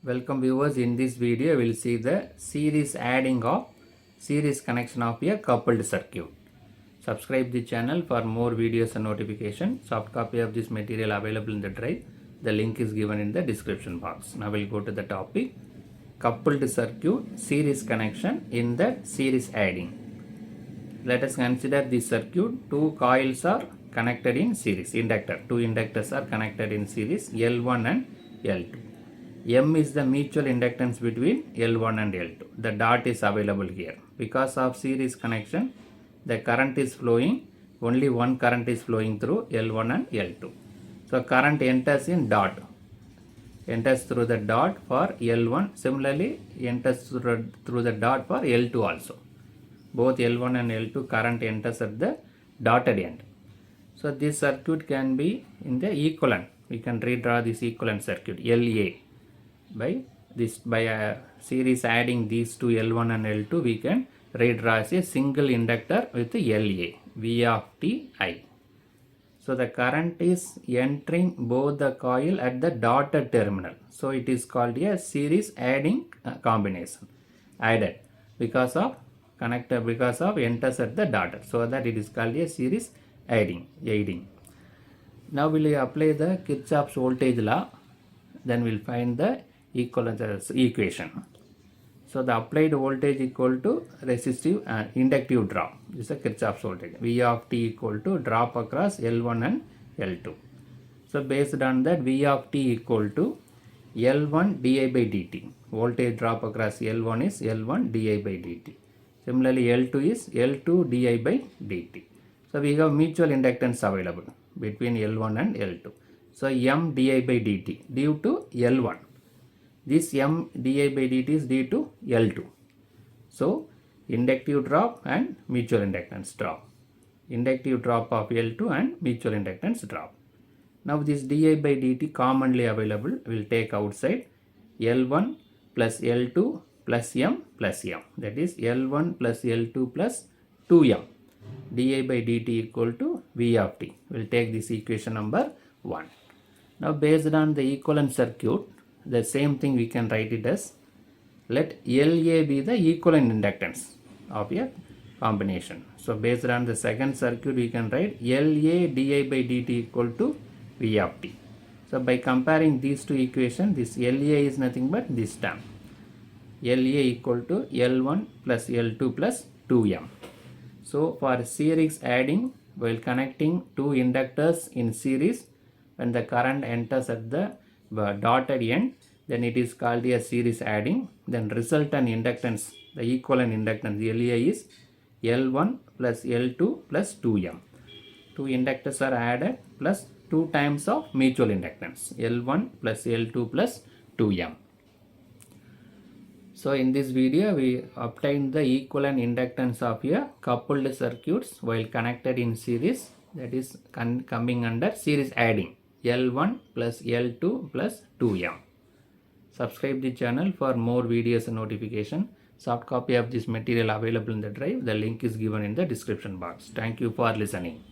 Welcome viewers. In this video we will see the series adding of series connection of a coupled circuit. Subscribe the channel for more videos and notification. Soft copy of this material available in the drive. The link is given in the description box. Now we'll go to the topic, coupled circuit series connection in the series adding. Let us consider this circuit. Two coils are connected in series. Two inductors are connected in series, L1 and L2. M is the mutual inductance between L1 and L2. The dot is available here. Because of series connection, the current is flowing, only one current is flowing through L1 and L2. So current enters in dot, enters through the dot for L1, similarly enters through the dot for L2 also. Both L1 and L2 current enters at the dotted end. So this circuit can be in the equivalent. We can redraw this equivalent circuit, LA. By series adding these two L1 and L2, we can redraw as a single inductor with LA, V of t I. So the current is entering both the coil at the dotted terminal. So it is called a series adding combination. Added because of connector, because of enters at the dotted. So that it is called a series adding. Now we will apply the Kirchhoff's voltage law. Then we will find the equivalent equation. So the applied voltage equal to resistive and inductive drop. This is a Kirchhoff's voltage. V of t equal to drop across L1 and L2. So based on that, V of t equal to L1 di by dt. Voltage drop across L1 is L1 di by dt. Similarly, L2 is L2 di by dt. So we have mutual inductance available between L1 and L2. So M di by dt due to L1. This M di by dt is due to L2. So inductive drop and mutual inductance drop. Inductive drop of L2 and mutual inductance drop. Now this di by dt commonly available. We will take outside L1 plus L2 plus M plus M. That is L1 plus L2 plus 2M. di by dt equal to V of t. We will take this equation number 1. Now based on the equivalent circuit, the same thing we can write it as, let LA be the equivalent inductance of a combination. So based on the second circuit, we can write LA di by dt equal to V of t. So by comparing these two equations, this LA is nothing but this term. LA equal to L1 plus L2 plus 2M. So for series adding, while connecting two inductors in series, when the current enters at the dotted end, then it is called a series adding. Then resultant inductance, the equivalent inductance LA is L1 plus L2 plus 2M. Two inductors are added plus 2 times of mutual inductance, L1 plus L2 plus 2M. So in this video, we obtained the equivalent inductance of a coupled circuits while connected in series, that is coming under series adding, L1 plus L2 plus 2M. Subscribe the channel for more videos and notification. Soft copy of this material available in the drive. The link is given in the description box. Thank you for listening.